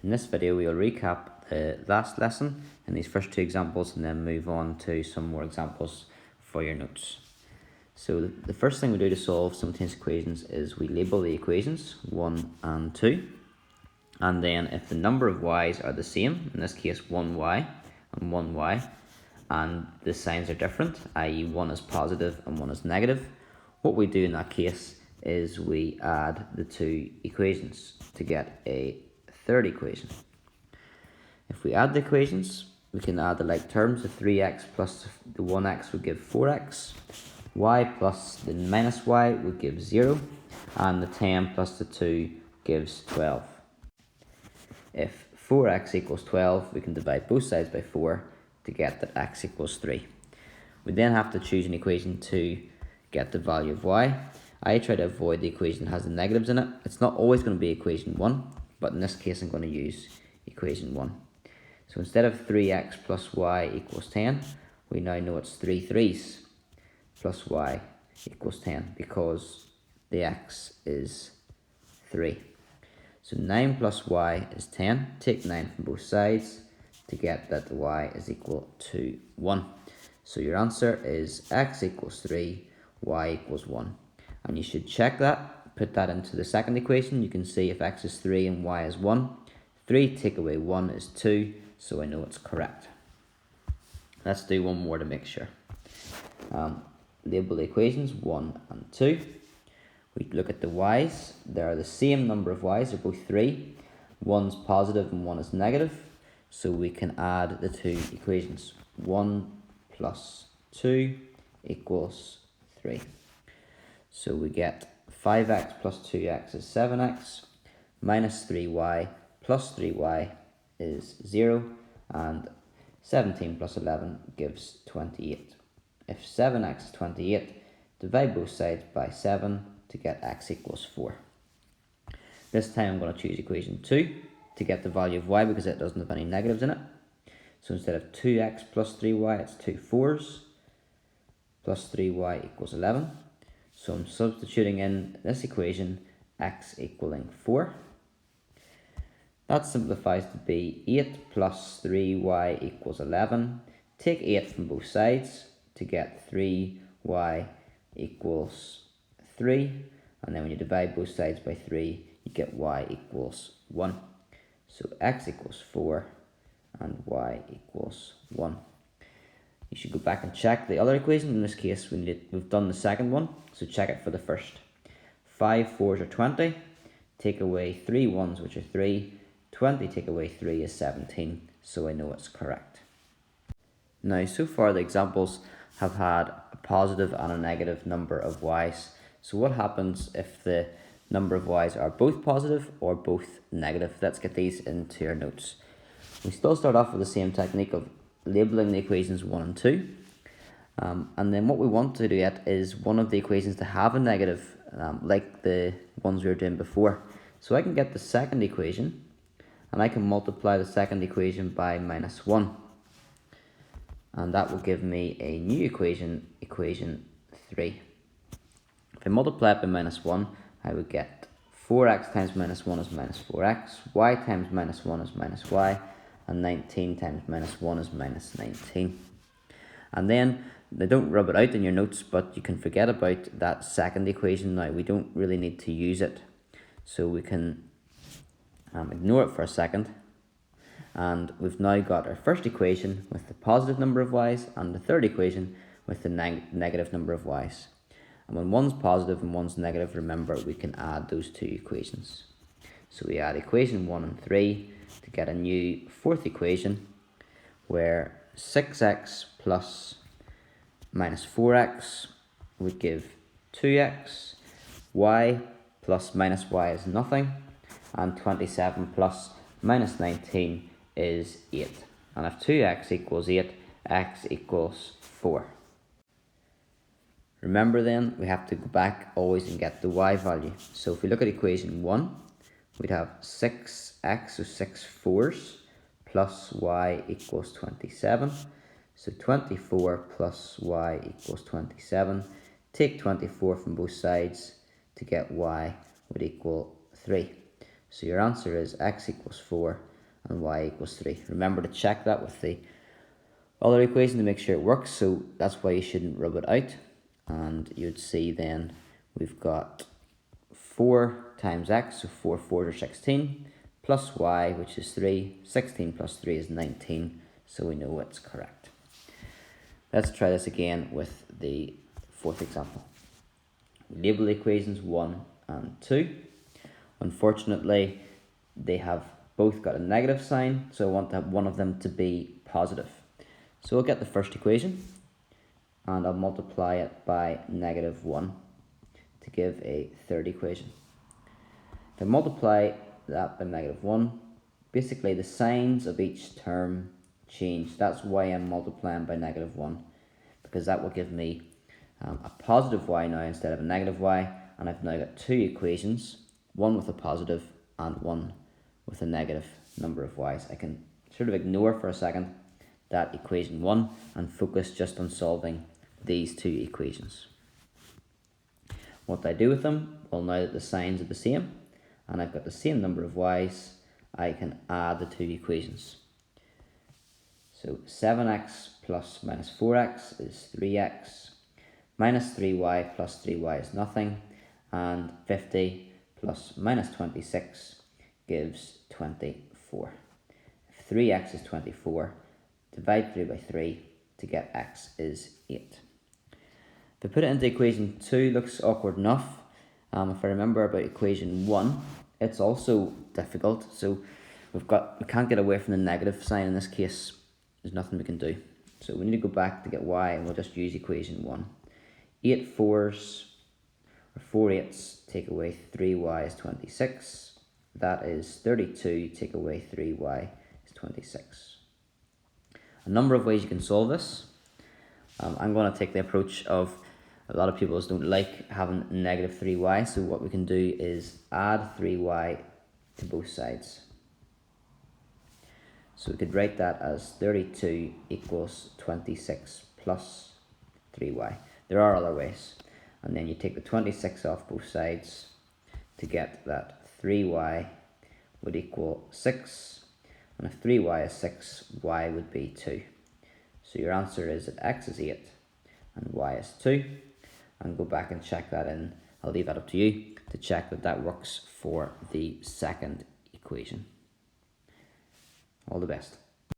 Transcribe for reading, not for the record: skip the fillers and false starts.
In this video we will recap the last lesson in these first two examples and then move on to some more examples for your notes. So the first thing we do to solve simultaneous equations is we label the equations 1 and 2, and then if the number of y's are the same, in this case 1y and 1y, and the signs are different, i.e. one is positive and one is negative, what we do in that case is we add the two equations to get a third equation. If we add the equations, we can add the like terms. The 3x plus the 1x would give 4x, y plus the minus y would give 0, and the 10 plus the 2 gives 12. If 4x equals 12, we can divide both sides by 4 to get that x equals 3. We then have to choose an equation to get the value of y. I try to avoid the equation that has the negatives in it. It's not always going to be equation 1, but in this case I'm going to use equation 1. So instead of 3x plus y equals 10, we now know it's 3 3's plus y equals 10 because the x is 3. So 9 plus y is 10. Take 9 from both sides to get that the y is equal to 1. So your answer is x equals 3, y equals 1. And you should check that, put that into the second equation. You can see if x is 3 and y is 1. 3 take away 1 is 2, so I know it's correct. Let's do one more to make sure. Label the equations 1 and 2. We look at the y's. They are the same number of y's, they're both 3. One's positive and one is negative, so we can add the two equations. 1 plus 2 equals 3. So we get 5x plus 2x is 7x, minus 3y plus 3y is 0, and 17 plus 11 gives 28. If 7x is 28, divide both sides by 7 to get x equals 4. This time I'm going to choose equation 2 to get the value of y because it doesn't have any negatives in it. So instead of 2x plus 3y, it's 2 4's plus 3y equals 11. So I'm substituting in this equation x equaling 4. That simplifies to be 8 plus 3y equals 11. Take 8 from both sides to get 3y equals 3. And then when you divide both sides by 3, you get y equals 1. So x equals 4 and y equals 1. You should go back and check the other equation. In this case, we've done the second one, so check it for the first. 5 4's are 20. Take away 3 1's, which are 3. 20 take away 3 is 17, so I know it's correct. Now, so far the examples have had a positive and a negative number of y's. So what happens if the number of y's are both positive or both negative? Let's get these into your notes. We still start off with the same technique of labeling the equations 1 and 2. And then what we want to do is one of the equations to have a negative, like the ones we were doing before. So I can get the second equation, and I can multiply the second equation by minus 1. And that will give me a new equation, equation 3. If I multiply it by minus 1, I would get 4x times minus 1 is minus 4x, y times minus 1 is minus y, and 19 times minus 1 is minus 19. And then, they don't rub it out in your notes, but you can forget about that second equation now. We don't really need to use it. So we can ignore it for a second. And we've now got our first equation with the positive number of y's and the third equation with the negative number of y's. And when one's positive and one's negative, remember we can add those two equations. So we add equation 1 and 3 to get a new fourth equation where 6x plus minus 4x would give 2x, y plus minus y is nothing, and 27 plus minus 19 is 8. And if 2x equals 8, x equals 4. Remember then, we have to go back always and get the y value. So if we look at equation 1, we'd have 6x, so 6 4's, plus y equals 27. So 24 plus y equals 27. Take 24 from both sides to get y would equal 3. So your answer is x equals 4 and y equals 3. Remember to check that with the other equation to make sure it works, so that's why you shouldn't rub it out. And you'd see then we've got 4 times x, so 4 4s are 16, plus y, which is 3. 16 plus 3 is 19, so we know it's correct. Let's try this again with the fourth example. We label the equations 1 and 2. Unfortunately, they have both got a negative sign, so I want to have one of them to be positive. So we'll get the first equation, and I'll multiply it by -1 to give a third equation. If I multiply that by -1, basically the signs of each term change. That's why I'm multiplying by -1, because that will give me a positive y now instead of a negative y, and I've now got two equations, one with a positive and one with a negative number of y's. I can sort of ignore for a second that equation 1 and focus just on solving these two equations. What do I do with them? Well, now that the signs are the same and I've got the same number of y's, I can add the two equations. So 7x plus minus 4x is 3x, minus 3y plus 3y is nothing, and 50 plus minus 26 gives 24. If 3x is 24, divide through by 3 to get x is 8. If I put it into equation 2, looks awkward enough. If I remember about equation 1, it's also difficult. So we can't get away from the negative sign in this case. There's nothing we can do. So we need to go back to get y, and we'll just use equation 1. 8 4s, or 4 8s, take away 3y is 26. That is 32, take away 3y is 26. A number of ways you can solve this. I'm going to take the approach of a lot of people don't like having -3y, so what we can do is add 3y to both sides. So we could write that as 32 equals 26 plus 3y. There are other ways. And then you take the 26 off both sides to get that 3y would equal 6. And if 3y is 6, y would be 2. So your answer is that x is 8 and y is 2. And go back and check that in. I'll leave that up to you to check that that works for the second equation. All the best.